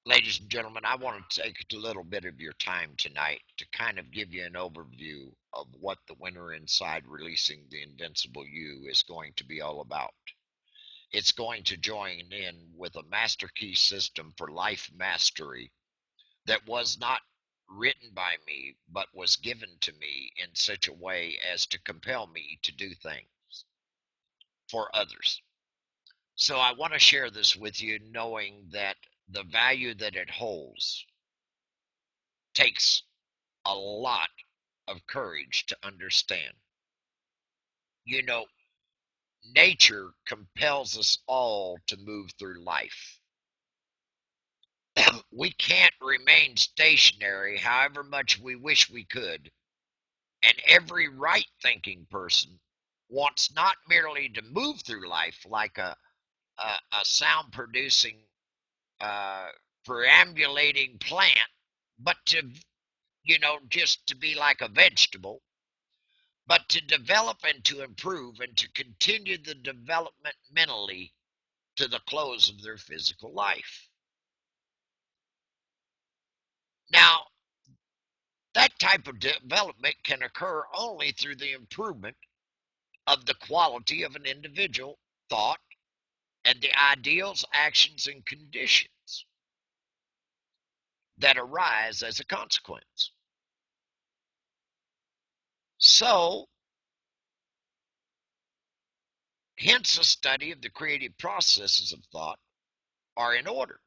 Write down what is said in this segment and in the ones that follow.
Ladies and gentlemen, I want to take a little bit of your time tonight to kind of give you an overview of what the Winter Inside Releasing the Invincible You is going to be all about. It's going to join in with a master key system for life mastery that was not written by me, but was given to me in such a way as to compel me to do things for others. So I want to share this with you, knowing that the value that it holds takes a lot of courage to understand. You know, nature compels us all to move through life. We can't remain stationary however much we wish we could. And every right thinking person wants not merely to move through life like a sound producing, uh, perambulating plant, but to, just to be like a vegetable, but to develop and to improve and to continue the development mentally to the close of their physical life. Now, that type of development can occur only through the improvement of the quality of an individual thought and the ideals, actions, and conditions that arise as a consequence. So, hence, a study of the creative processes of thought are in order.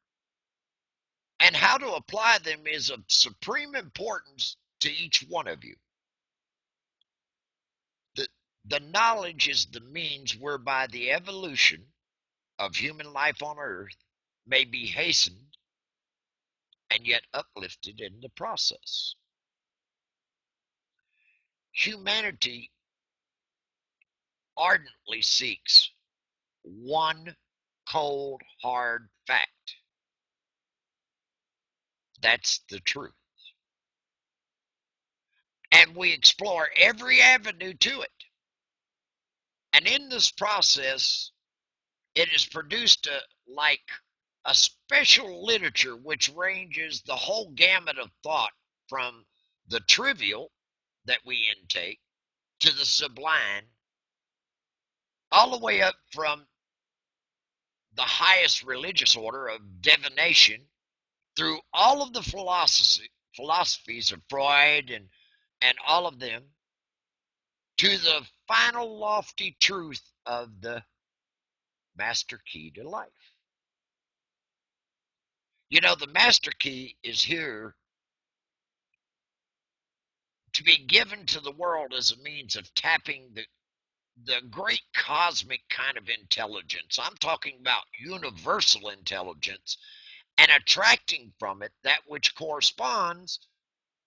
And how to apply them is of supreme importance to each one of you. The, the knowledge is the means whereby the evolution of human life on earth may be hastened and yet uplifted in the process. Humanity ardently seeks one cold, hard fact. That's the truth. And we explore every avenue to it. And in this process, it has produced a special literature which ranges the whole gamut of thought from the trivial that we intake to the sublime, all the way up from the highest religious order of divination through all of the philosophies of Freud and all of them to the final lofty truth of the master key to life. The master key is here to be given to the world as a means of tapping the great cosmic kind of intelligence. I'm talking about universal intelligence and attracting from it that which corresponds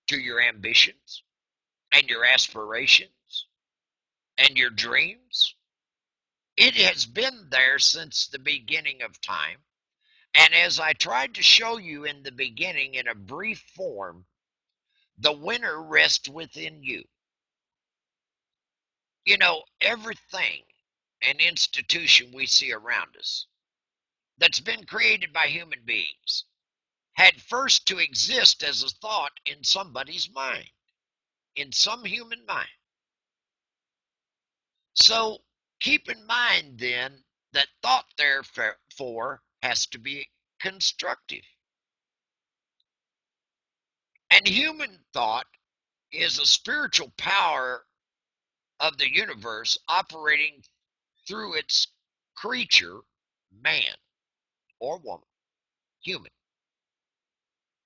to your ambitions and your aspirations and your dreams. It has been there since the beginning of time. And as I tried to show you in the beginning in a brief form, the winner rests within you. Everything and institution we see around us that's been created by human beings had first to exist as a thought in somebody's mind, in some human mind. So keep in mind then that thought, therefore, has to be constructive. And human thought is a spiritual power of the universe operating through its creature, man or woman, human.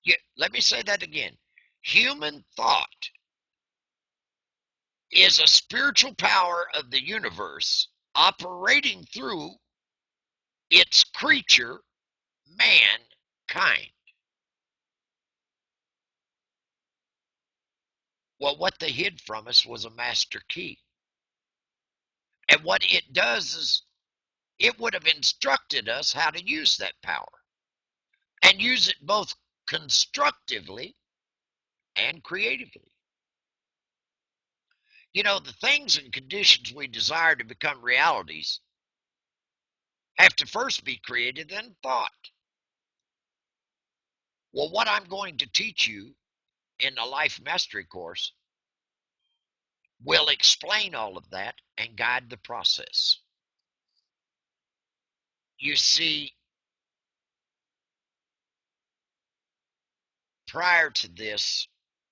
Yeah, let me say that again. Human thought is a spiritual power of the universe operating through its creature, mankind. Well, what they hid from us was a master key. And what it does is it would have instructed us how to use that power and use it both constructively and creatively. The things and conditions we desire to become realities have to first be created and thought. Well, what I'm going to teach you in the Life Mastery course will explain all of that and guide the process. You see, prior to this,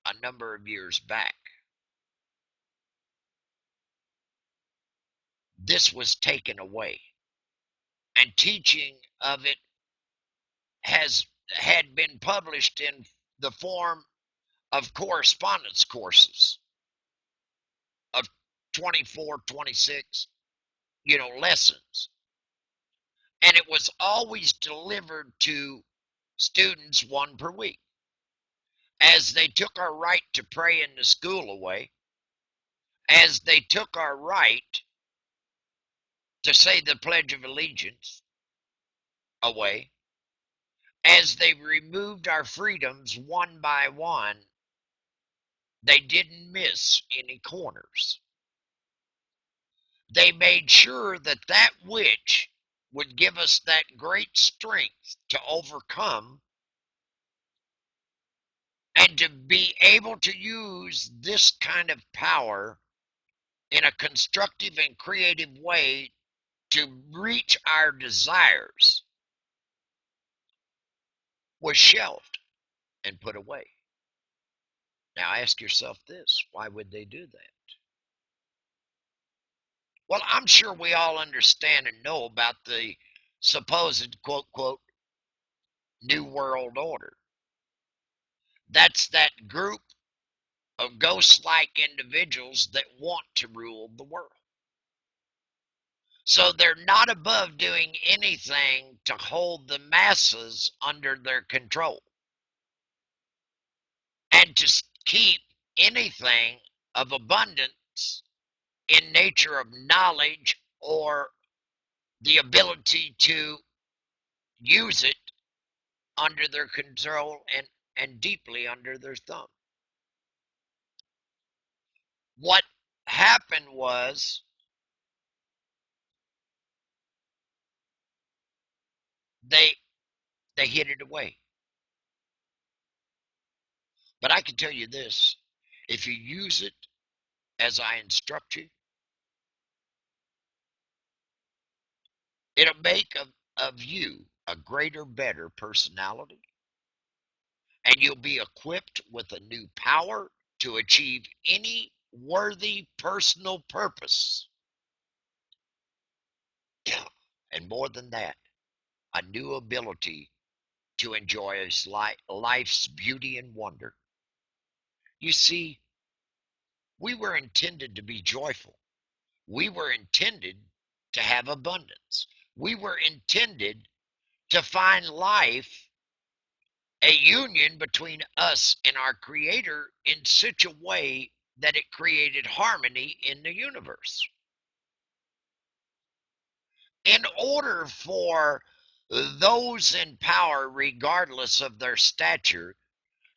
a number of years back, this was taken away, and teaching of it had been published in the form of correspondence courses of 24, 26, lessons. And it was always delivered to students one per week. As they took our right to pray in the school away, as they took our right to say the Pledge of Allegiance away, as they removed our freedoms one by one, they didn't miss any corners. They made sure that that which would give us that great strength to overcome and to be able to use this kind of power in a constructive and creative way to reach our desires was shelved and put away. Now ask yourself this, why would they do that? Well, I'm sure we all understand and know about the supposed quote, quote, New World Order. That's that group of ghost-like individuals that want to rule the world. So they're not above doing anything to hold the masses under their control and to keep anything of abundance in nature of knowledge or the ability to use it under their control and deeply under their thumb. What happened was they they hid it away. But I can tell you this, if you use it as I instruct you, it'll make of you a greater, better personality, and you'll be equipped with a new power to achieve any worthy personal purpose. And more than that, a new ability to enjoy life's beauty and wonder. You see, we were intended to be joyful. We were intended to have abundance. We were intended to find life, a union between us and our Creator in such a way that it created harmony in the universe. In order for those in power, regardless of their stature,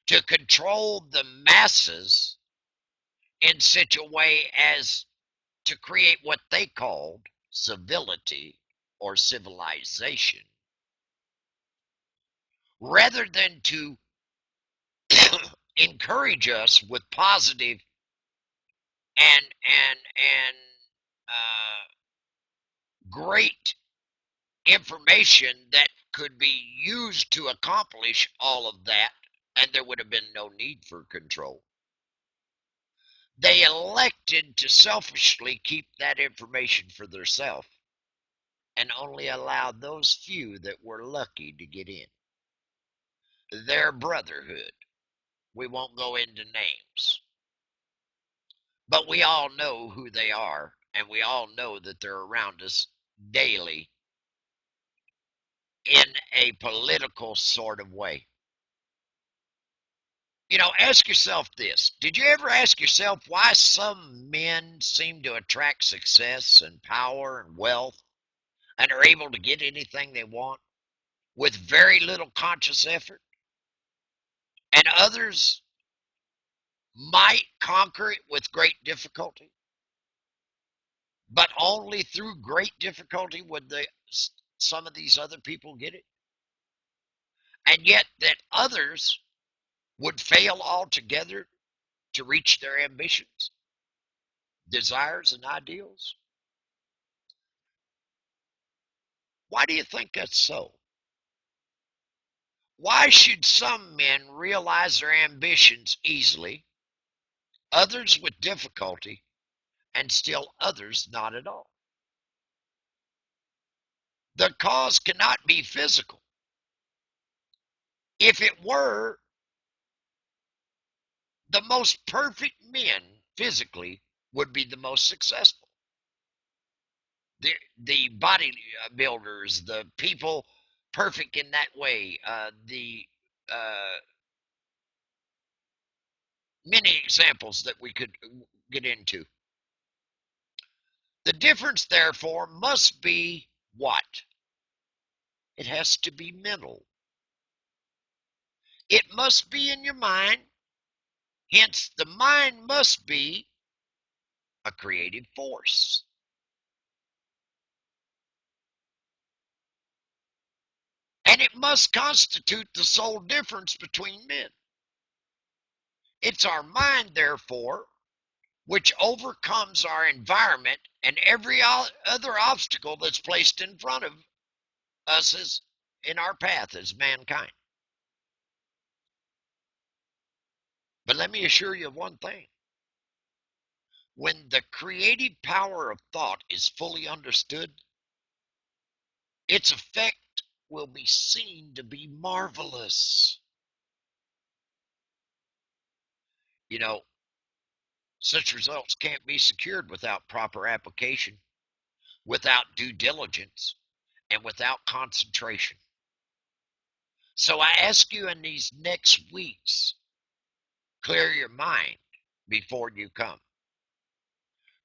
to control the masses in such a way as to create what they called civility or civilization, rather than to encourage us with positive and great information that could be used to accomplish all of that, and there would have been no need for control. They elected to selfishly keep that information for themselves and only allow those few that were lucky to get in. Their brotherhood. We won't go into names, but we all know who they are, and we all know that they're around us daily in a political sort of way. Ask yourself this. Did you ever ask yourself why some men seem to attract success and power and wealth and are able to get anything they want with very little conscious effort? And others might conquer it with great difficulty, but only through great difficulty would some of these other people get it. and yet that others would fail altogether to reach their ambitions, desires, and ideals? Why do you think that's so? Why should some men realize their ambitions easily, others with difficulty, and still others not at all? The cause cannot be physical. If it were, the most perfect men physically would be the most successful. The body builders, the people perfect in that way, the uh, many examples that we could get into. The difference, therefore, must be what? It has to be mental. It must be in your mind. Hence, the mind must be a creative force. And it must constitute the sole difference between men. It's our mind, therefore, which overcomes our environment and every other obstacle that's placed in front of us as in our path as mankind. But let me assure you of one thing. When the creative power of thought is fully understood, its effect will be seen to be marvelous. You know, such results can't be secured without proper application, without due diligence, and without concentration. So I ask you in these next weeks, clear your mind before you come.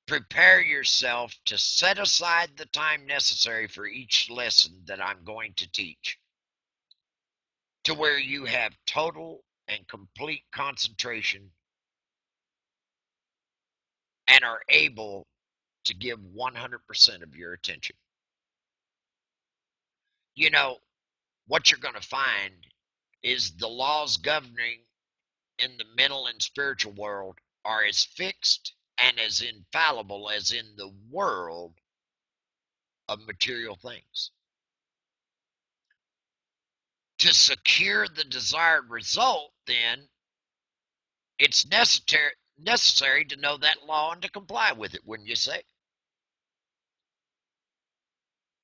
Prepare yourself to set aside the time necessary for each lesson that I'm going to teach, to where you have total and complete concentration and are able to give 100% of your attention. You know, what you're going to find is the laws governing in the mental and spiritual world are as fixed and as infallible as in the world of material things. To secure the desired result, then, it's necessary to know that law and to comply with it, wouldn't you say?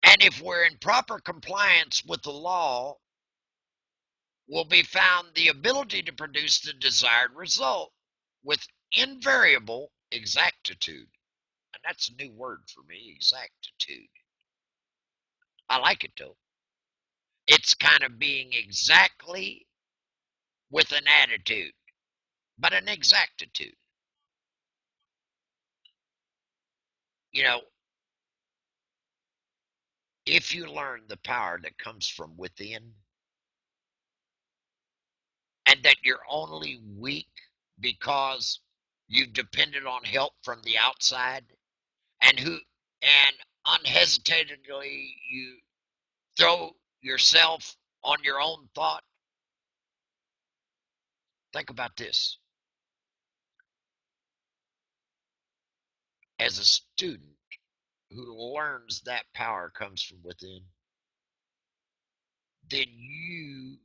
And if we're in proper compliance with the law, will be found the ability to produce the desired result with invariable exactitude. And that's a new word for me, exactitude. I like it though. It's kind of being exactly with an attitude, but an exactitude. You know, if you learn the power that comes from within and that you're only weak because you've depended on help from the outside and unhesitatingly you throw yourself on your own thought. Think about this. As a student who learns that power comes from within, then you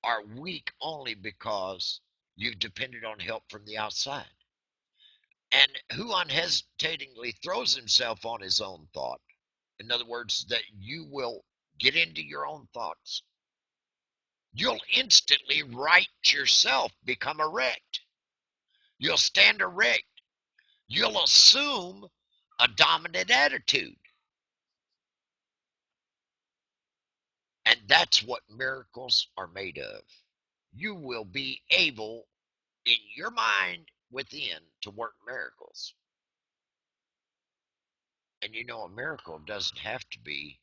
are weak only because you've depended on help from the outside. And who unhesitatingly throws himself on his own thought, in other words, that you will get into your own thoughts, you'll instantly right yourself become erect. You'll stand erect. You'll assume a dominant attitude. And that's what miracles are made of. You will be able, in your mind within, to work miracles. And you know, a miracle doesn't have to be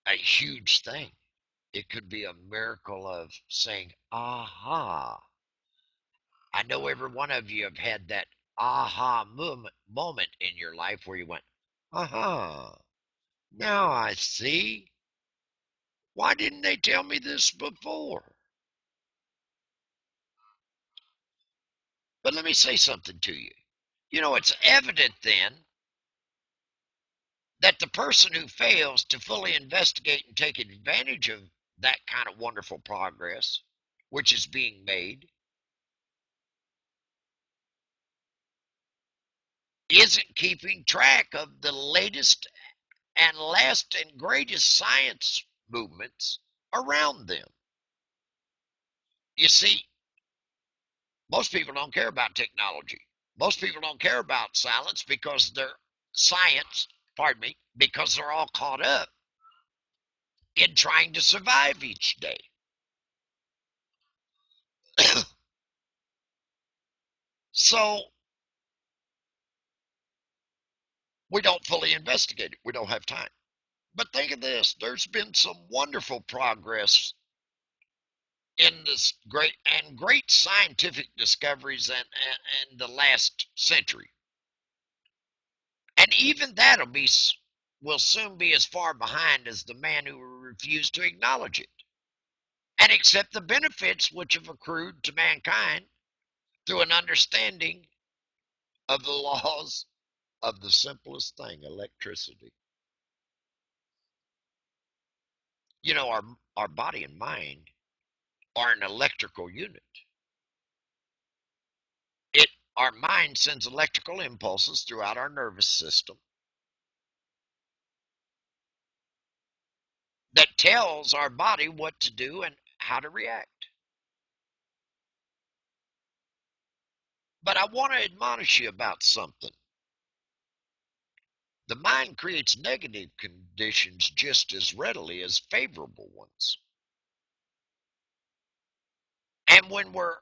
a huge thing. It could be a miracle of saying, aha. I know every one of you have had that aha moment in your life where you went, aha, now I see. Why didn't they tell me this before? But let me say something to you. You know, it's evident then that the person who fails to fully investigate and take advantage of that kind of wonderful progress which is being made isn't keeping track of the latest and last and greatest science movements around them. You see, most people don't care about technology. Most people don't care about silence because they're science, pardon me, because they're all caught up in trying to survive each day. So we don't fully investigate it. We don't have time. But think of this, there's been some wonderful progress in this great scientific discoveries in the last century. And even that'll be will soon be as far behind as the man who refused to acknowledge it and accept the benefits which have accrued to mankind through an understanding of the laws of the simplest thing, electricity. You know, our body and mind are an electrical unit. It Our mind sends electrical impulses throughout our nervous system that tells our body what to do and how to react. But I want to admonish you about something. The mind creates negative conditions just as readily as favorable ones. And when we're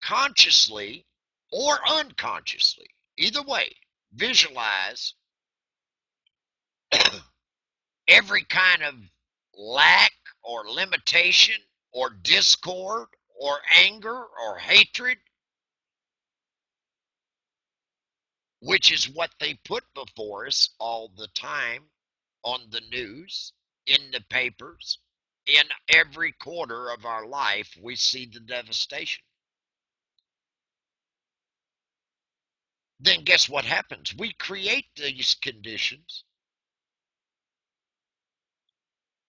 consciously or unconsciously, either way, visualize every kind of lack or limitation or discord or anger or hatred, which is what they put before us all the time on the news, in the papers, in every quarter of our life, we see the devastation. Then guess what happens? We create these conditions,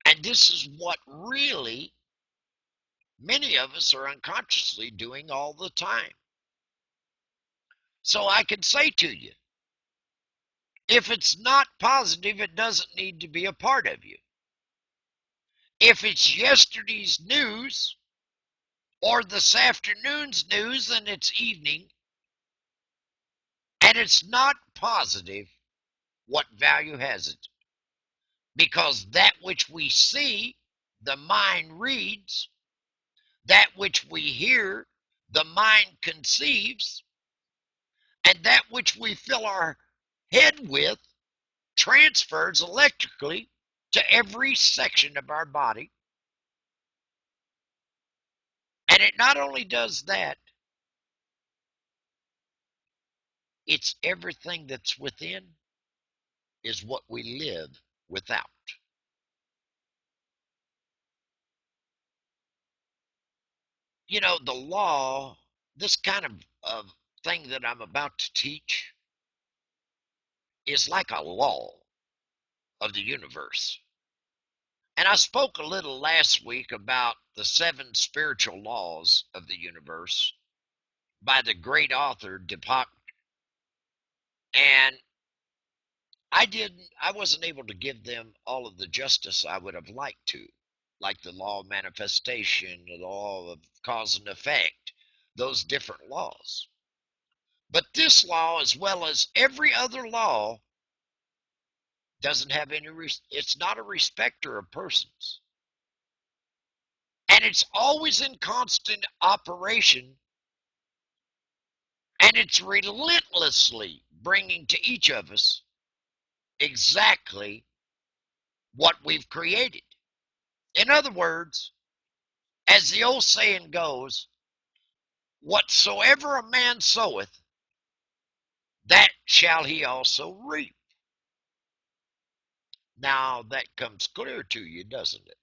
and this is what really many of us are unconsciously doing all the time. So I can say to you, if it's not positive, it doesn't need to be a part of you. If it's yesterday's news or this afternoon's news and it's evening, and it's not positive, what value has it? Because that which we see, the mind reads, that which we hear, the mind conceives, and that which we fill our head with transfers electrically to every section of our body. And it not only does that, it's everything that's within is what we live without. You know, the law, this kind of thing that I'm about to teach is like a law of the universe. And I spoke a little last week about the seven spiritual laws of the universe by the great author Deepak. And I wasn't able to give them all of the justice I would have liked to, like the law of manifestation, the law of cause and effect, those different laws. But this law, as well as every other law, doesn't have any, it's not a respecter of persons. And it's always in constant operation, and it's relentlessly bringing to each of us exactly what we've created. In other words, as the old saying goes, whatsoever a man soweth, that shall he also reap. Now that comes clear to you, doesn't it?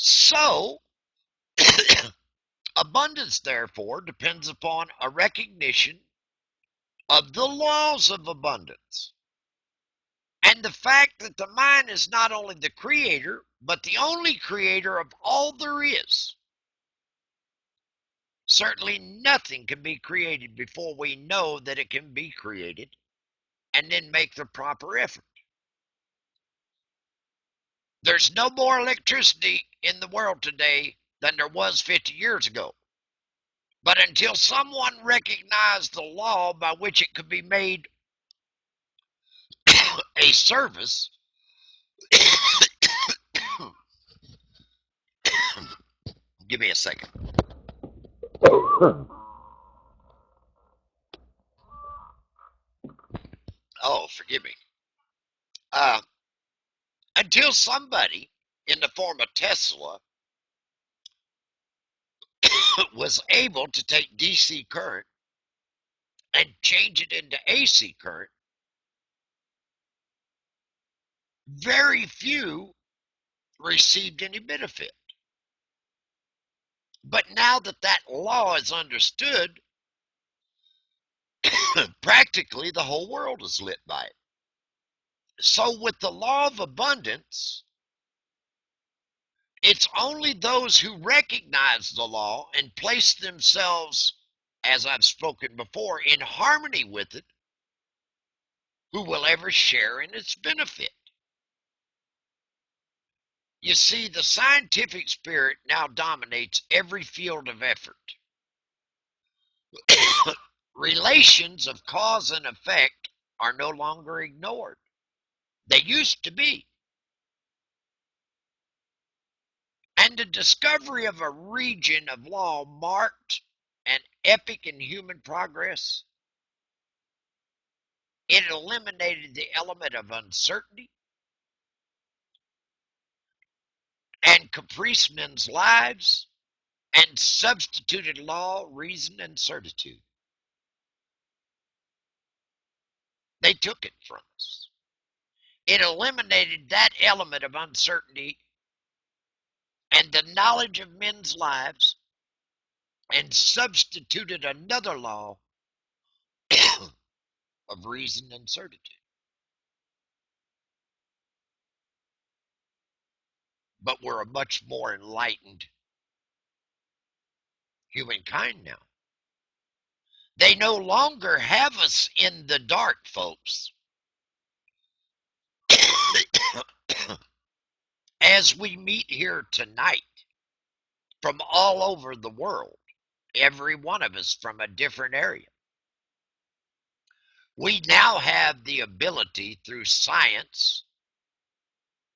So, abundance, therefore, depends upon a recognition of the laws of abundance. And the fact that the mind is not only the creator, but the only creator of all there is. Certainly nothing can be created before we know that it can be created and then make the proper effort. There's no more electricity in the world today than there was 50 years ago. But until someone recognized the law by which it could be made a service, give me a second. Oh, forgive me. Uh, until somebody in the form of Tesla was able to take DC current and change it into AC current, very few received any benefit. But now that that law is understood, practically the whole world is lit by it. So, with the law of abundance, it's only those who recognize the law and place themselves, as I've spoken before, in harmony with it, who will ever share in its benefit. You see, the scientific spirit now dominates every field of effort. Relations of cause and effect are no longer ignored. They used to be. And the discovery of a region of law marked an epoch in human progress. It eliminated the element of uncertainty and caprice men's lives and substituted law, reason, and certitude. They took it from us. It eliminated that element of uncertainty and the knowledge of men's lives and substituted another law of reason and certitude. But we're a much more enlightened humankind now. They no longer have us in the dark, folks. As we meet here tonight from all over the world, every one of us from a different area, we now have the ability through science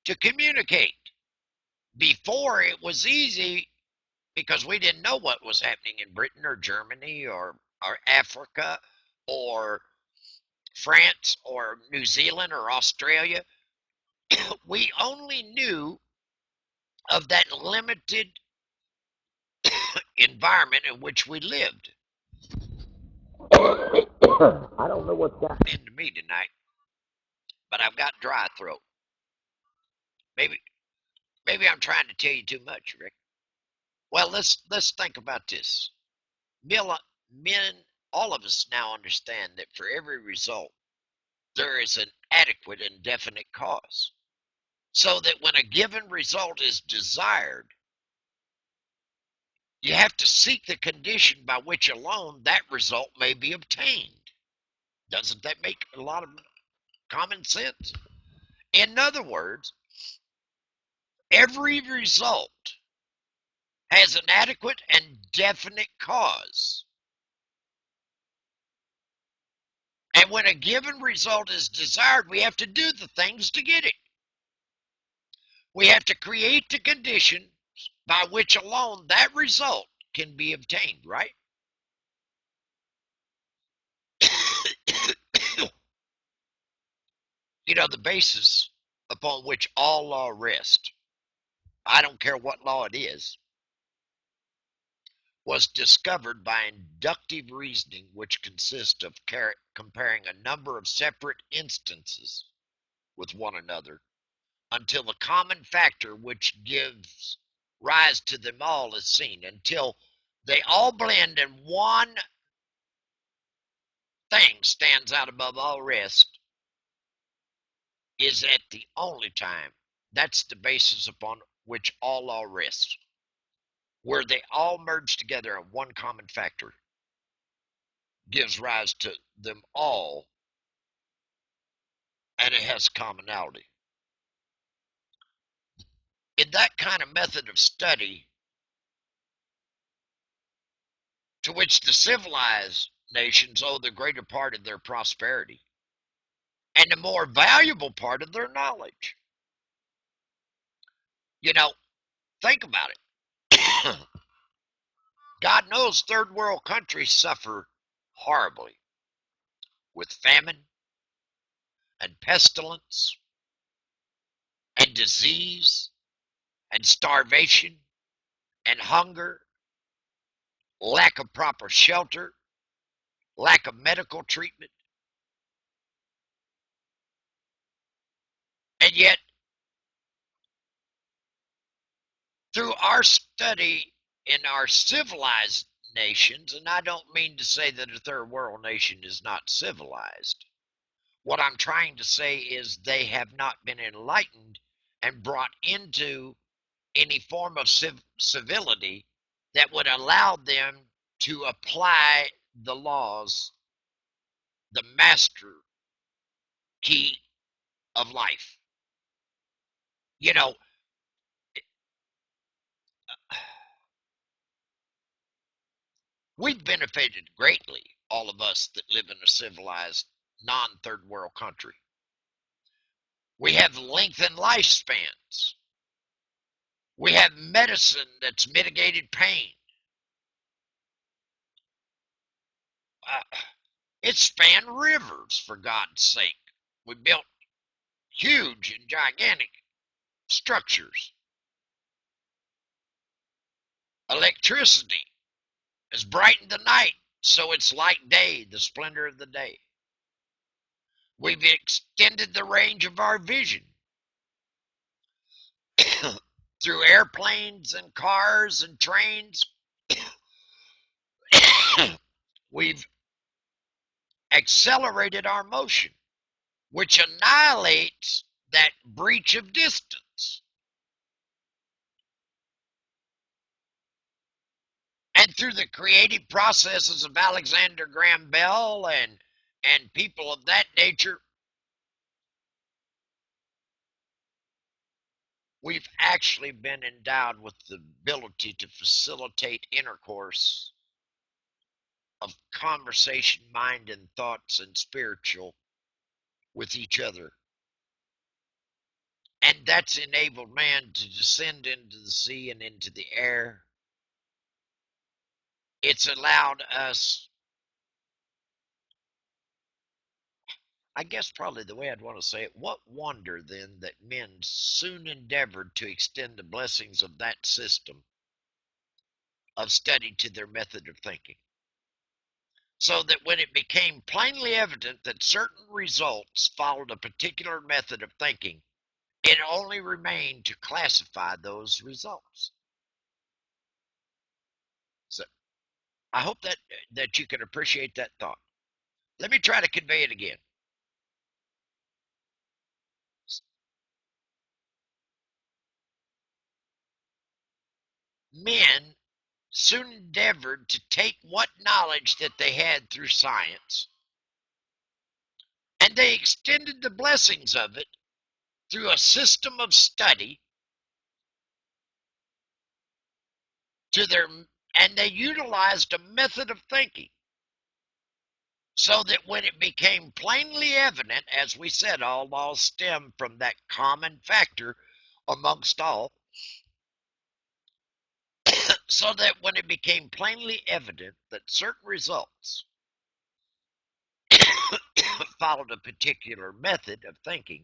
to communicate. Before it was easy because we didn't know what was happening in Britain or Germany or Africa or France or New Zealand or Australia. We only knew of that limited environment in which we lived. I don't know what's gotten into me tonight, but I've got dry throat. Maybe maybe I'm trying to tell you too much, Rick. Well, let's think about this. Men, all of us now understand that for every result, there is an adequate and definite cause. So that when a given result is desired, you have to seek the condition by which alone that result may be obtained. Doesn't that make a lot of common sense? In other words, every result has an adequate and definite cause. And when a given result is desired, we have to do the things to get it. We have to create the conditions by which alone that result can be obtained, right? You know, the basis upon which all law rests, I don't care what law it is, was discovered by inductive reasoning, which consists of comparing a number of separate instances with one another until the common factor which gives rise to them all is seen until they all blend and one thing stands out above all rest is at the only time. That's the basis upon which all law rests, where they all merge together in one common factor, gives rise to them all, and it has commonality. In that kind of method of study, to which the civilized nations owe the greater part of their prosperity and the more valuable part of their knowledge. You know, think about it. God knows third world countries suffer horribly with famine and pestilence and disease and starvation and hunger, lack of proper shelter, lack of medical treatment. And yet, through our study in our civilized nations, and I don't mean to say that a third world nation is not civilized. What I'm trying to say is they have not been enlightened and brought into any form of civility that would allow them to apply the laws, the master key of life. You know, we've benefited greatly, all of us that live in a civilized, non third world country. We have lengthened lifespans. We have medicine that's mitigated pain. Uh, it spanned rivers, for God's sake. We built huge and gigantic structures. Electricity has brightened the night, so it's like day, the splendor of the day. We've extended the range of our vision through airplanes and cars and trains. We've accelerated our motion, which annihilates that breach of distance. And through the creative processes of Alexander Graham Bell and people of that nature, we've actually been endowed with the ability to facilitate intercourse of conversation, mind, and thoughts, and spiritual with each other. And that's enabled man to descend into the sea and into the air. It's allowed us, I guess probably the way I'd want to say it, what wonder then that men soon endeavored to extend the blessings of that system of study to their method of thinking. So that when it became plainly evident that certain results followed a particular method of thinking, it only remained to classify those results. So I hope that you can appreciate that thought. Let me try to convey it again. Men soon endeavored to take what knowledge that they had through science, and they extended the blessings of it through a system of study to their, and they utilized a method of thinking so that when it became plainly evident, as we said, all laws stem from that common factor amongst all, so that when it became plainly evident that certain results followed a particular method of thinking,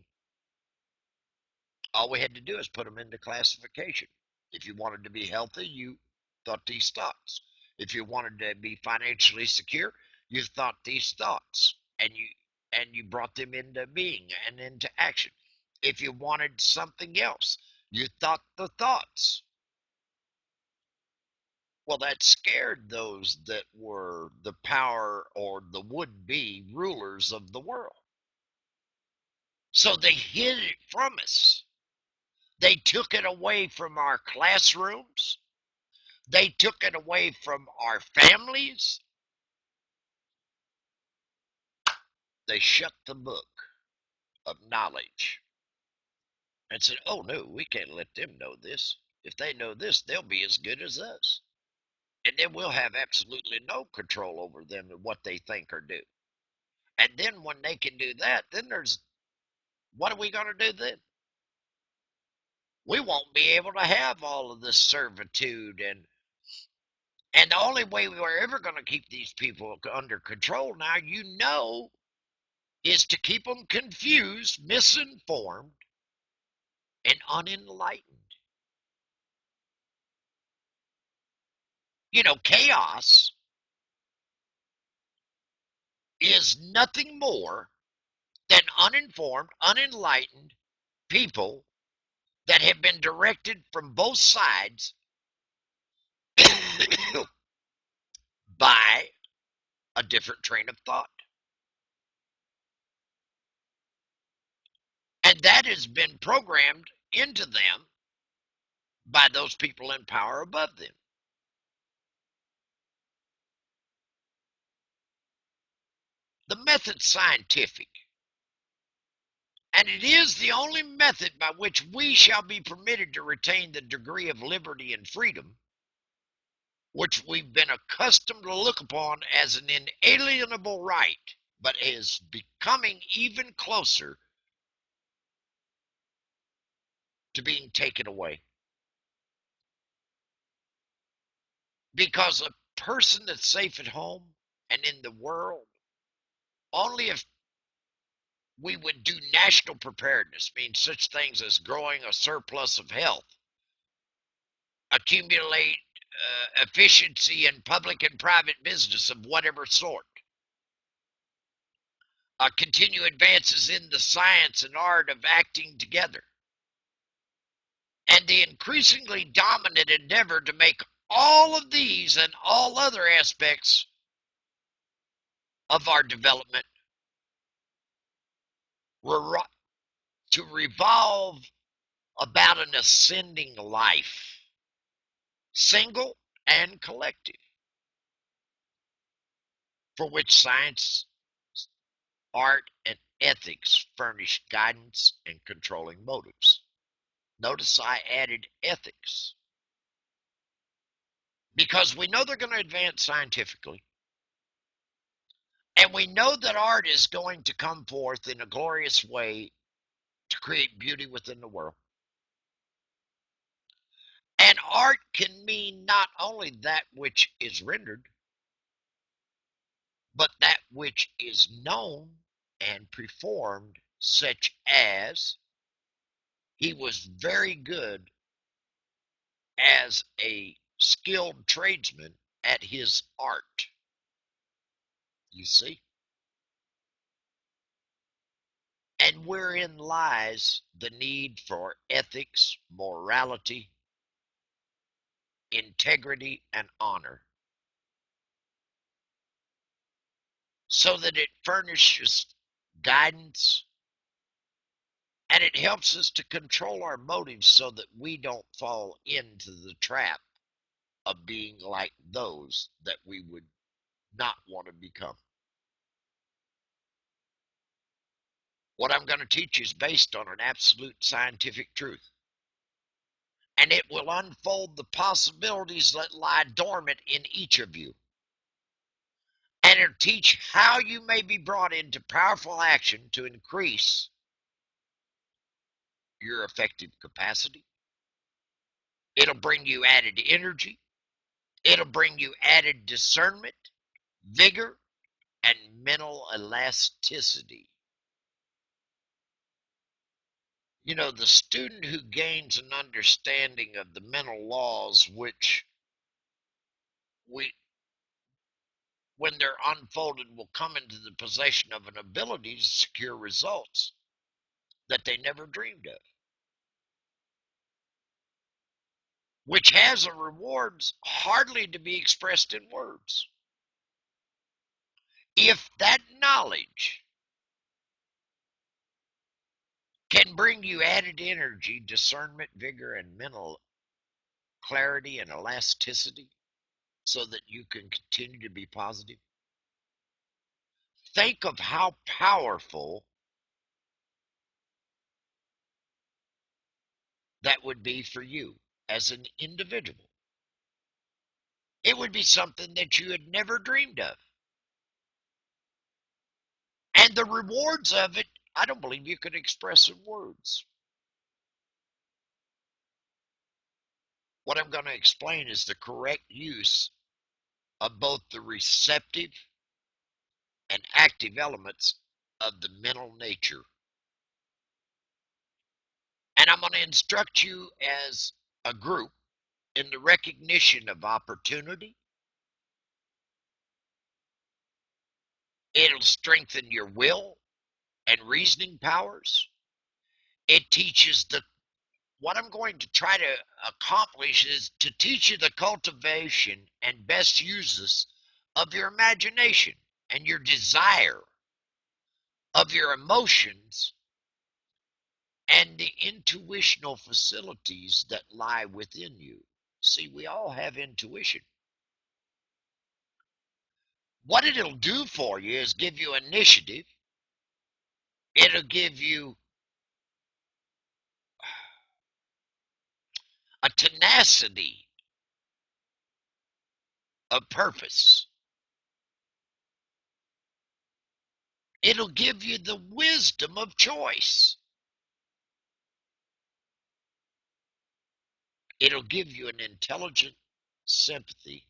all we had to do is put them into classification. If you wanted to be healthy, you thought these thoughts. If you wanted to be financially secure, you thought these thoughts, and you brought them into being and into action. If you wanted something else, you thought the thoughts. Well, that scared those that were the power or the would-be rulers of the world. So they hid it from us. They took it away from our classrooms. They took it away from our families. They shut the book of knowledge and said, oh no, we can't let them know this. If they know this, they'll be as good as us. And then we'll have absolutely no control over them and what they think or do. And then when they can do that, then what are we going to do then? We won't be able to have all of this servitude and the only way we're ever going to keep these people under control now, is to keep them confused, misinformed, and unenlightened. Chaos is nothing more than uninformed, unenlightened people that have been directed from both sides by a different train of thought. And that has been programmed into them by those people in power above them. The method's scientific, and it is the only method by which we shall be permitted to retain the degree of liberty and freedom which we've been accustomed to look upon as an inalienable right, but is becoming even closer to being taken away. Because a person that's safe at home and in the world, only if we would do national preparedness, means such things as growing a surplus of health, accumulate efficiency in public and private business of whatever sort, continue advances in the science and art of acting together, and the increasingly dominant endeavor to make all of these and all other aspects of our development to revolve about an ascending life, single and collective, for which science, art, and ethics furnish guidance and controlling motives. Notice I added ethics because we know they're going to advance scientifically. And we know that art is going to come forth in a glorious way to create beauty within the world. And art can mean not only that which is rendered, but that which is known and performed, such as he was very good as a skilled tradesman at his art. You see? And wherein lies the need for ethics, morality, integrity, and honor, so that it furnishes guidance and it helps us to control our motives so that we don't fall into the trap of being like those that we would not want to become. What I'm going to teach you is based on an absolute scientific truth. And it will unfold the possibilities that lie dormant in each of you. And it'll teach how you may be brought into powerful action to increase your effective capacity. It'll bring you added energy. It'll bring you added discernment, vigor, and mental elasticity. The student who gains an understanding of the mental laws which we when they're unfolded will come into the possession of an ability to secure results that they never dreamed of. which has a rewards hardly to be expressed in words. If that knowledge can bring you added energy, discernment, vigor, and mental clarity and elasticity so that you can continue to be positive, think of how powerful that would be for you as an individual. It would be something that you had never dreamed of. And the rewards of it, I don't believe you could express in words. What I'm going to explain is the correct use of both the receptive and active elements of the mental nature. And I'm going to instruct you as a group in the recognition of opportunity. It'll strengthen your will and reasoning powers. It teaches the what I'm going to try to accomplish is to teach you the cultivation and best uses of your imagination and your desire, of your emotions, and the intuitional facilities that lie within you. See, we all have intuition. What it'll do for you is give you initiative. It'll give you a tenacity of purpose. It'll give you the wisdom of choice. It'll give you an intelligent sympathy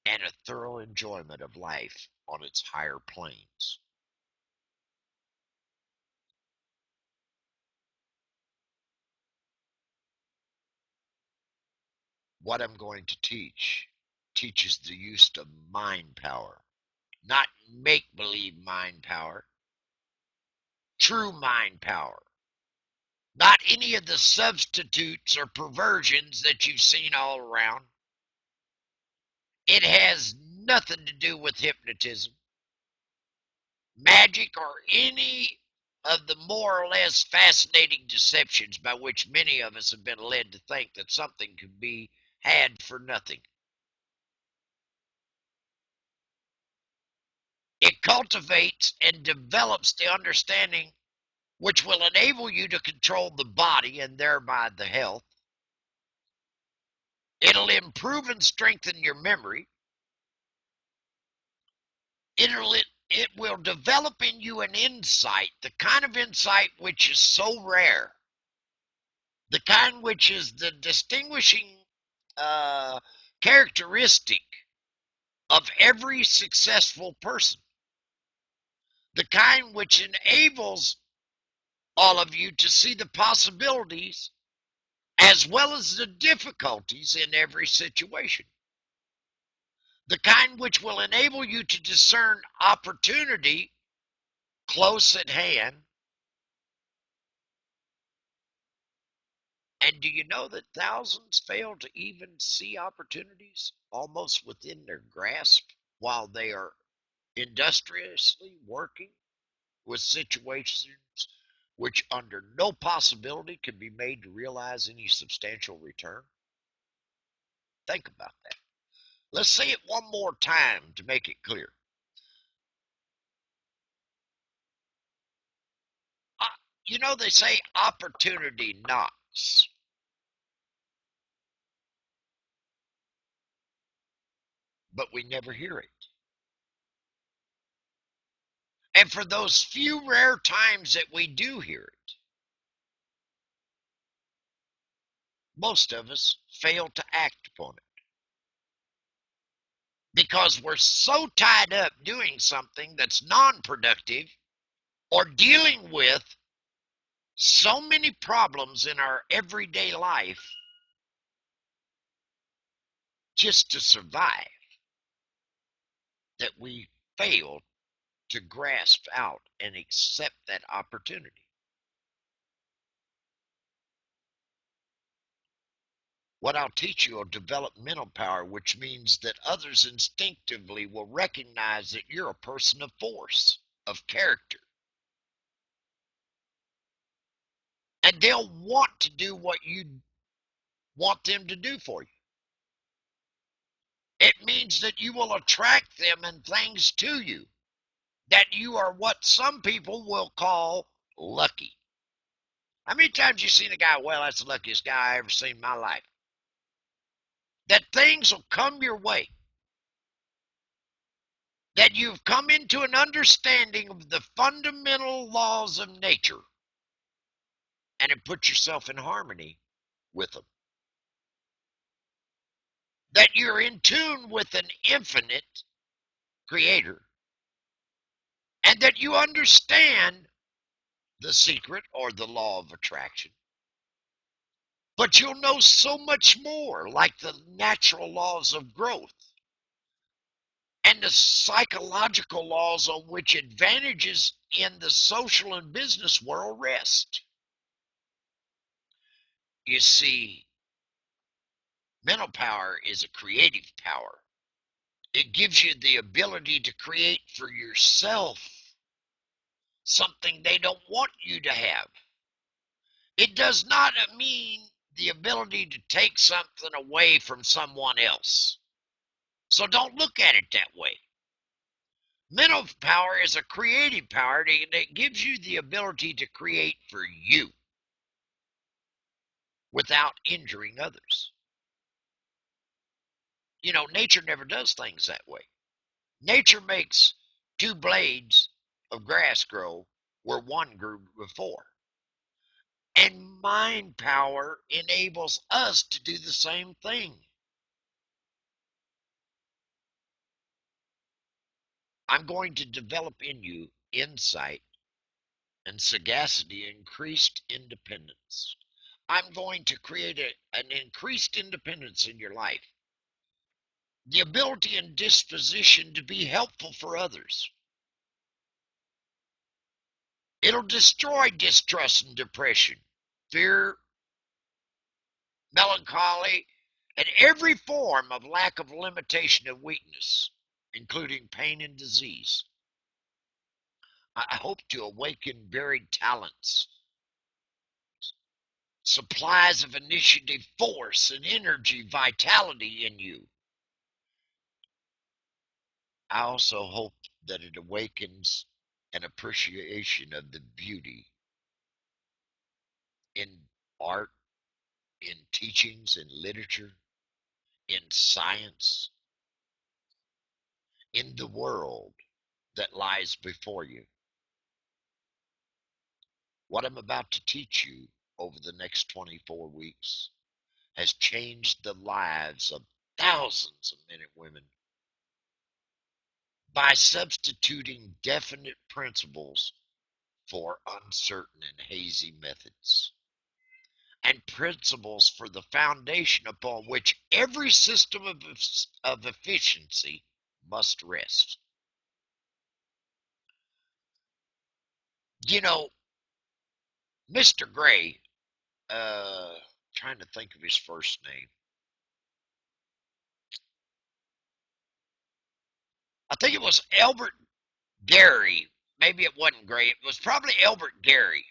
and a thorough enjoyment of life on its higher planes. What I'm going to teach teaches the use of mind power, not make believe mind power, true mind power, not any of the substitutes or perversions that you've seen all around. It has nothing to do with hypnotism, magic, or any of the more or less fascinating deceptions by which many of us have been led to think that something could be had for nothing. It cultivates and develops the understanding which will enable you to control the body and thereby the health. It'll improve and strengthen your memory. It will develop in you an insight, the kind of insight which is so rare, the kind which is the distinguishing uh, characteristic of every successful person, the kind which enables all of you to see the possibilities as well as the difficulties in every situation, the kind which will enable you to discern opportunity close at hand. And do you know that thousands fail to even see opportunities almost within their grasp while they are industriously working with situations which under no possibility can be made to realize any substantial return? Think about that. Let's say it one more time to make it clear. Uh, they say opportunity knocks, but we never hear it. And for those few rare times that we do hear it, most of us fail to act upon it because we're so tied up doing something that's non-productive or dealing with so many problems in our everyday life just to survive that we fail to grasp out and accept that opportunity. What I'll teach you will develop mental power, which means that others instinctively will recognize that you're a person of force, of character, and they'll want to do what you want them to do for you. It means that you will attract them and things to you, that you are what some people will call lucky. How many times you seen a guy, well, that's the luckiest guy I ever seen in my life? That things will come your way, that you've come into an understanding of the fundamental laws of nature and have put yourself in harmony with them. That you're in tune with an infinite creator and that you understand the secret or the law of attraction. But you'll know so much more, like the natural laws of growth and the psychological laws on which advantages in the social and business world rest. You see, mental power is a creative power. It gives you the ability to create for yourself something they don't want you to have. It does not mean the ability to take something away from someone else. So don't look at it that way. Mental power is a creative power that gives you the ability to create for you without injuring others. You know, nature never does things that way. Nature makes two blades of grass grow where one grew before. And mind power enables us to do the same thing. I'm going to develop in you insight and sagacity, increased independence. I'm going to create an increased independence in your life. The ability and disposition to be helpful for others. It'll destroy distrust and depression, fear, melancholy, and every form of lack of limitation and weakness, including pain and disease. I hope to awaken buried talents, supplies of initiative, force, and energy, vitality in you. I also hope that it awakens an appreciation of the beauty in art, in teachings, in literature, in science, in the world that lies before you. What I'm about to teach you over the next 24 weeks has changed the lives of thousands of men and women by substituting definite principles for uncertain and hazy methods, and principles for the foundation upon which every system of efficiency must rest. You know, Mr. Gray, trying to think of his first name. I think it was Albert Gary. Maybe it wasn't Gray. It was probably Albert Gary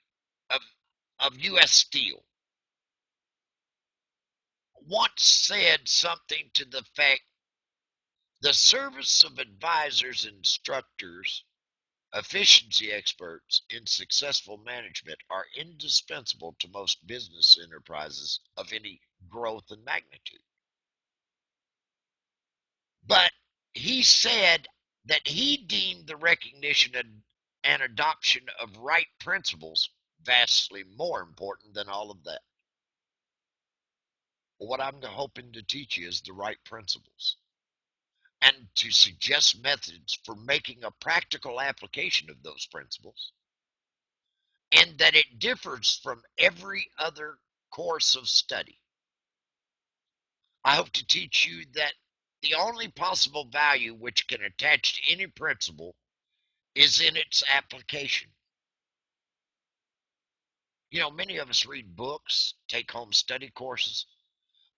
of U.S. Steel. Once said something to the fact the service of advisors, instructors, efficiency experts in successful management are indispensable to most business enterprises of any growth and magnitude. But he said that he deemed the recognition and adoption of right principles vastly more important than all of that. What I'm hoping to teach you is the right principles and to suggest methods for making a practical application of those principles, and that it differs from every other course of study. I hope to teach you that the only possible value which can attach to any principle is in its application. You know, many of us read books, take home study courses,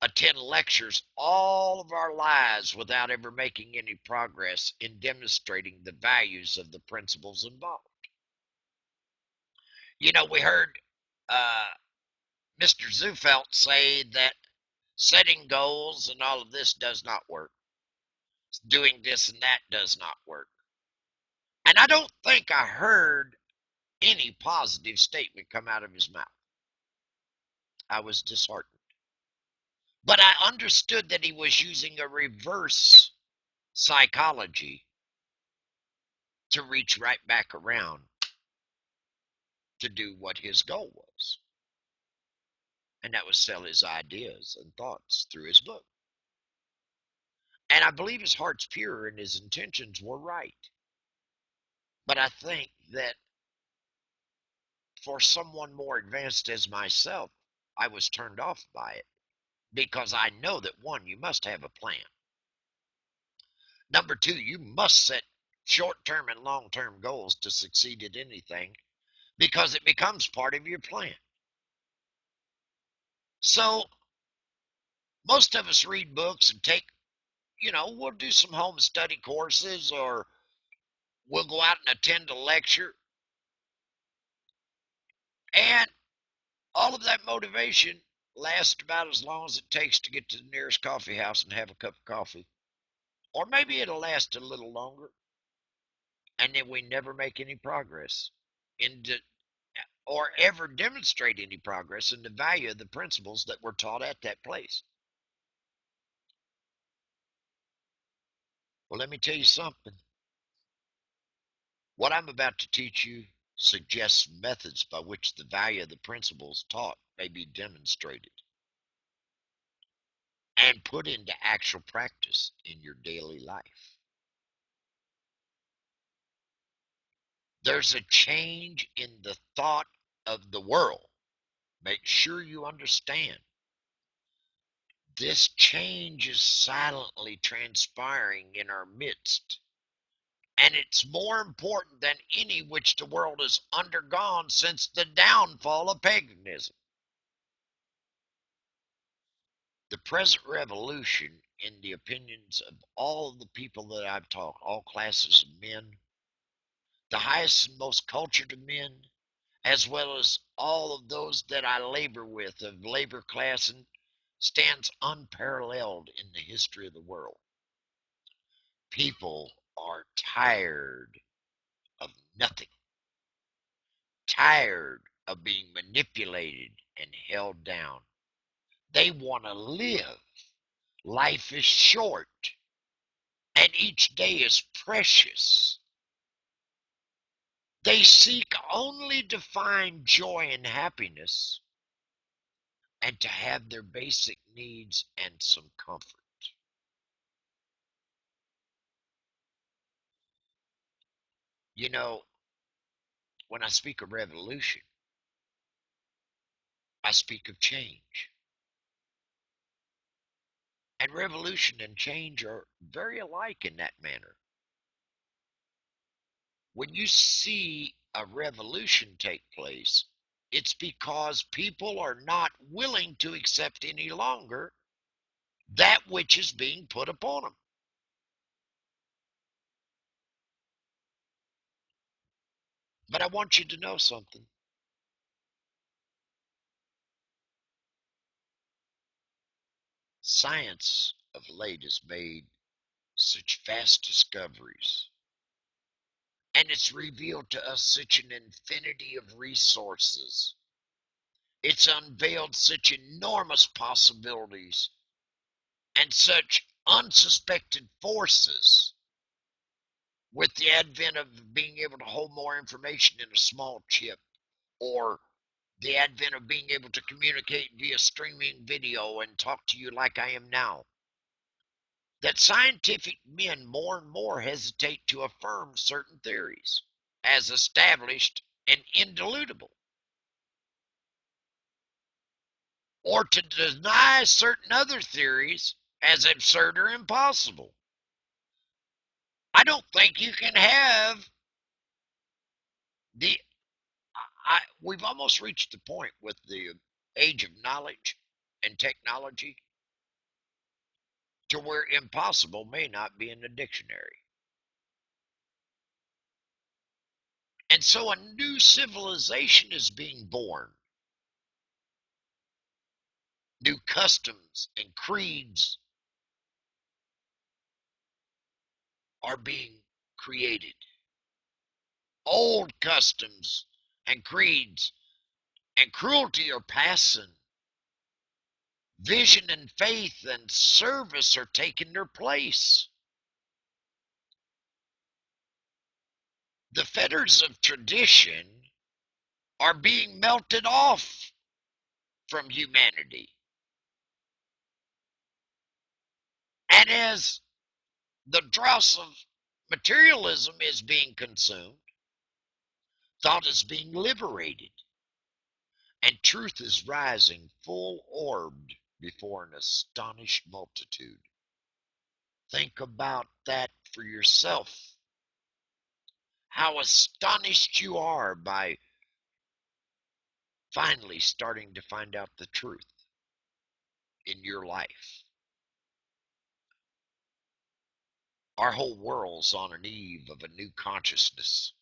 attend lectures all of our lives without ever making any progress in demonstrating the values of the principles involved. We heard Mr. Zufelt say that setting goals and all of this does not work. Doing this and that does not work. And I don't think I heard any positive statement come out of his mouth. I was disheartened. But I understood that he was using a reverse psychology to reach right back around to do what his goal was. And that was sell his ideas and thoughts through his book. And I believe his heart's pure and his intentions were right. But I think that for someone more advanced as myself, I was turned off by it because I know that one, you must have a plan. Number two, you must set short term and long term goals to succeed at anything because it becomes part of your plan. So, most of us read books and we'll do some home study courses or we'll go out and attend a lecture. And all of that motivation lasts about as long as it takes to get to the nearest coffee house and have a cup of coffee. Or maybe it'll last a little longer. And then we never make any progress into or ever demonstrate any progress in the value of the principles that were taught at that place. Well, let me tell you something. What I'm about to teach you suggests methods by which the value of the principles taught may be demonstrated and put into actual practice in your daily life. There's a change in the thought of the world. Make sure you understand. This change is silently transpiring in our midst. And it's more important than any which the world has undergone since the downfall of paganism. The present revolution, in the opinions of all the people that I've talked, all classes of men, the highest and most cultured of men, as well as all of those that I labor with of labor class, and stands unparalleled in the history of the world. People are tired of nothing, tired of being manipulated and held down. They want to live. Life is short, and each day is precious. They seek only to find joy and happiness and to have their basic needs and some comfort. You know, when I speak of revolution, I speak of change. And revolution and change are very alike in that manner. When you see a revolution take place, it's because people are not willing to accept any longer that which is being put upon them. But I want you to know something. Science of late has made such vast discoveries, and it's revealed to us such an infinity of resources. It's unveiled such enormous possibilities and such unsuspected forces with the advent of being able to hold more information in a small chip, or the advent of being able to communicate via streaming video and talk to you like I am now, that scientific men more and more hesitate to affirm certain theories as established and indubitable, or to deny certain other theories as absurd or impossible. I don't think you can have the we've almost reached the point with the age of knowledge and technology to where impossible may not be in the dictionary. And so a new civilization is being born. New customs and creeds are being created. Old customs and creeds and cruelty are passing. Vision and faith and service are taking their place. The fetters of tradition are being melted off from humanity. And as the dross of materialism is being consumed, thought is being liberated, and truth is rising full orbed before an astonished multitude. Think about that for yourself. How astonished you are by finally starting to find out the truth in your life. Our whole world's on an eve of a new consciousness,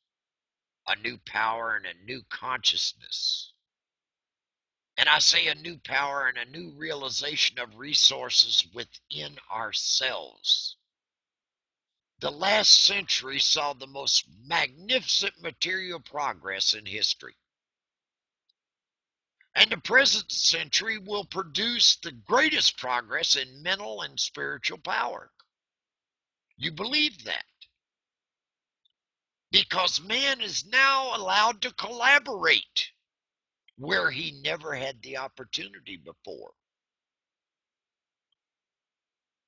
a new power and a new consciousness. And I say a new power and a new realization of resources within ourselves. The last century saw the most magnificent material progress in history. And the present century will produce the greatest progress in mental and spiritual power. You believe that? Because man is now allowed to collaborate where he never had the opportunity before.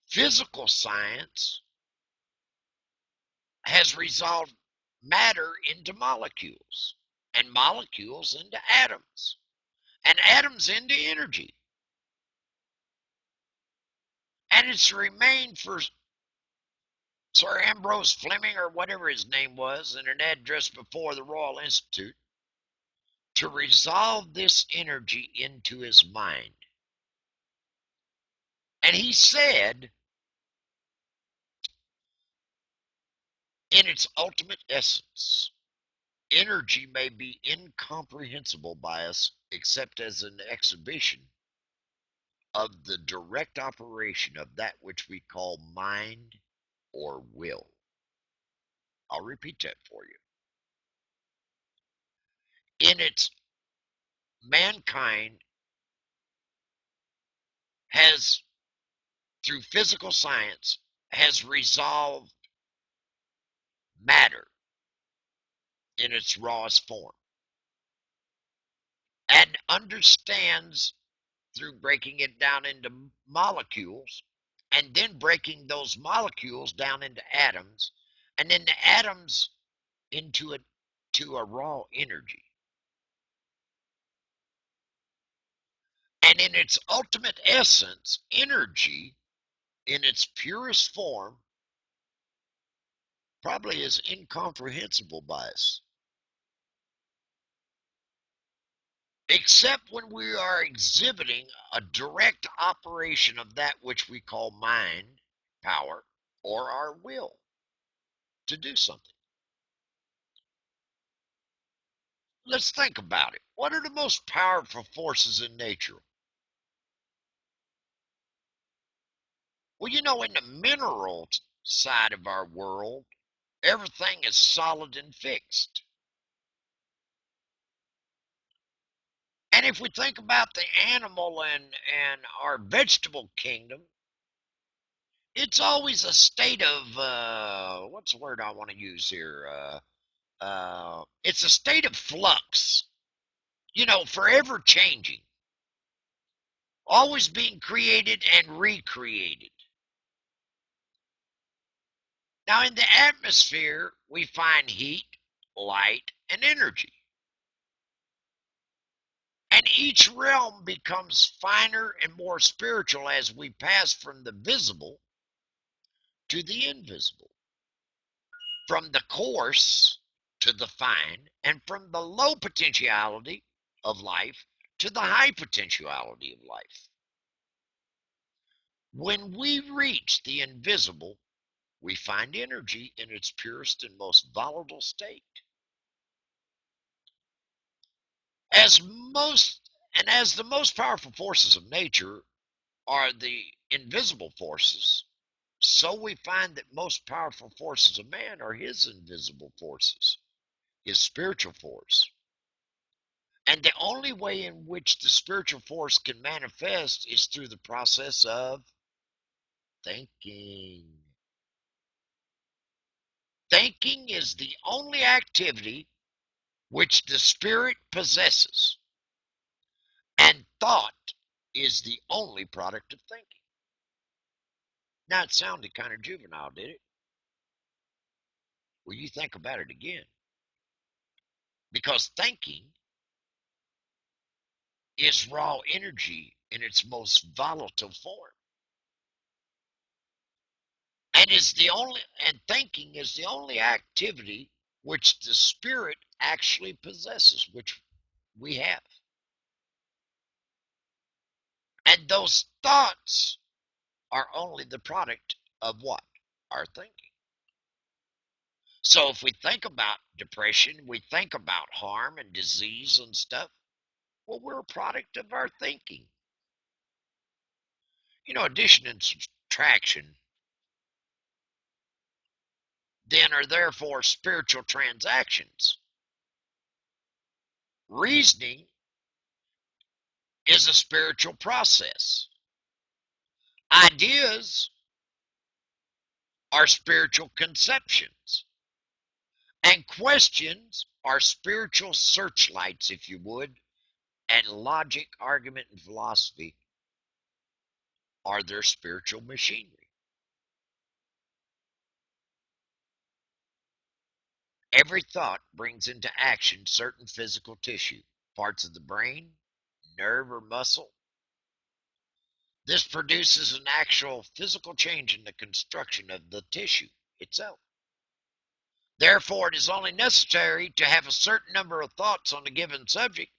Physical science has resolved matter into molecules, and molecules into atoms, and atoms into energy. And it's remained for Sir Ambrose Fleming, or whatever his name was, in an address before the Royal Institute, to resolve this energy into his mind. And he said, in its ultimate essence, energy may be incomprehensible by us except as an exhibition of the direct operation of that which we call mind or will. I'll repeat that for you. In its mankind has, through physical science, has resolved matter in its rawest form and understands through breaking it down into molecules and then breaking those molecules down into atoms and then the atoms into a raw energy. And in its ultimate essence, energy in its purest form probably is incomprehensible by us. Except when we are exhibiting a direct operation of that which we call mind, power, or our will to do something. Let's think about it. What are the most powerful forces in nature? Well, in the mineral side of our world, everything is solid and fixed. And if we think about the animal and our vegetable kingdom, it's always a state of what's the word I want to use here? It's a state of flux, forever changing, always being created and recreated. Now, in the atmosphere, we find heat, light, and energy. And each realm becomes finer and more spiritual as we pass from the visible to the invisible, from the coarse to the fine, and from the low potentiality of life to the high potentiality of life. When we reach the invisible, we find energy in its purest and most volatile state. As most as the most powerful forces of nature are the invisible forces, so we find that most powerful forces of man are his invisible forces, his spiritual force. And the only way in which the spiritual force can manifest is through the process of thinking. Thinking is the only activity which the spirit possesses, and thought is the only product of thinking. Now, it sounded kind of juvenile, did it? Well, you think about it again. Because thinking is raw energy in its most volatile form. And thinking is the only activity which the spirit actually possesses, which we have. And those thoughts are only the product of what? Our thinking. So if we think about depression, we think about harm and disease and stuff, well, we're a product of our thinking. Addition and subtraction then are therefore spiritual transactions. Reasoning is a spiritual process. Ideas are spiritual conceptions. And questions are spiritual searchlights, if you would. And logic, argument, and philosophy are their spiritual machinery. Every thought brings into action certain physical tissue, parts of the brain, nerve, or muscle. This produces an actual physical change in the construction of the tissue itself. Therefore, it is only necessary to have a certain number of thoughts on a given subject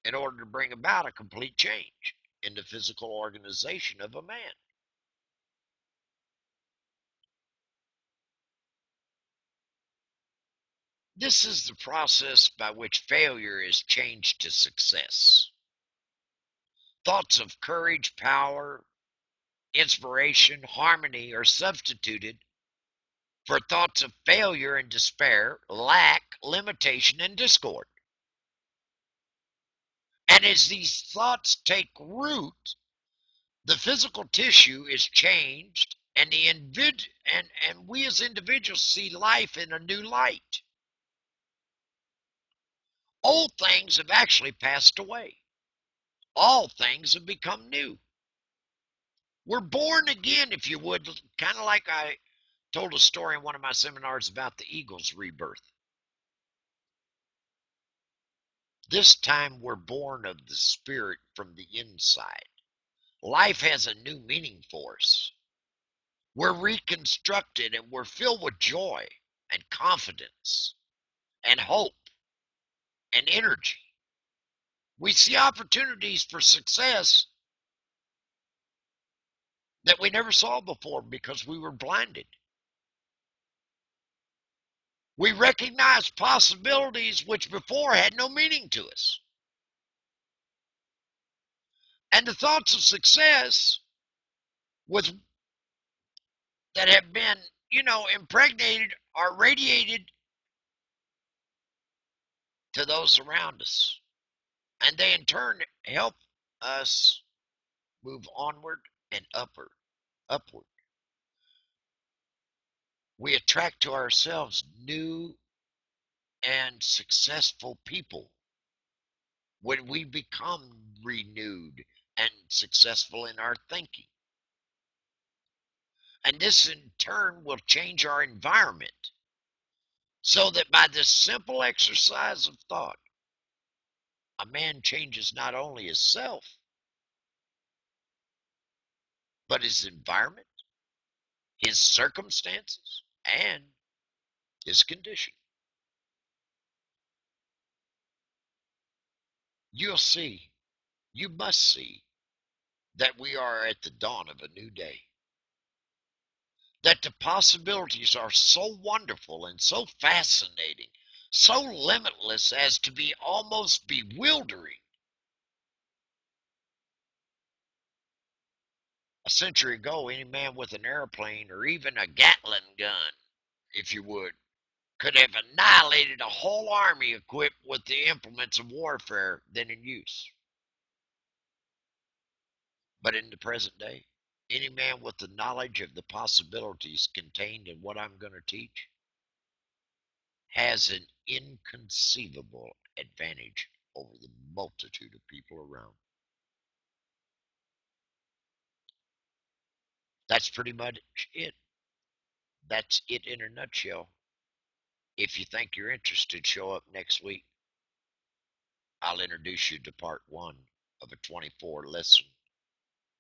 in order to bring about a complete change in the physical organization of a man. This is the process by which failure is changed to success. Thoughts of courage, power, inspiration, harmony are substituted for thoughts of failure and despair, lack, limitation, and discord. And as these thoughts take root, the physical tissue is changed, and we as individuals see life in a new light. Old things have actually passed away. All things have become new. We're born again, if you would, kind of like I told a story in one of my seminars about the eagle's rebirth. This time we're born of the spirit from the inside. Life has a new meaning for us. We're reconstructed and we're filled with joy and confidence and hope and energy. We see opportunities for success that we never saw before because we were blinded. We recognize possibilities which before had no meaning to us. And the thoughts of success with that have been, impregnated are radiated to those around us. And they in turn help us move onward and upward. We attract to ourselves new and successful people when we become renewed and successful in our thinking. And this in turn will change our environment so that by this simple exercise of thought, a man changes not only his self, but his environment, his circumstances, and his condition. You'll see, you must see, that we are at the dawn of a new day, that the possibilities are so wonderful and so fascinating, so limitless as to be almost bewildering. A century ago, any man with an airplane or even a Gatling gun, if you would, could have annihilated a whole army equipped with the implements of warfare then in use. But in the present day, any man with the knowledge of the possibilities contained in what I'm going to teach has an inconceivable advantage over the multitude of people around. That's pretty much it. That's it in a nutshell. If you think you're interested, show up next week. I'll introduce you to part one of a 24 lesson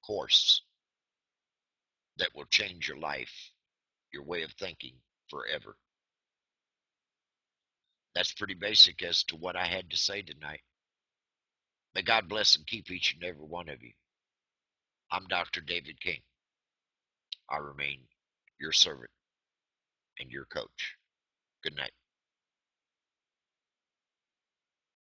course that will change your life, your way of thinking forever. That's pretty basic as to what I had to say tonight. May God bless and keep each and every one of you. I'm Dr. David King. I remain your servant and your coach. Good night.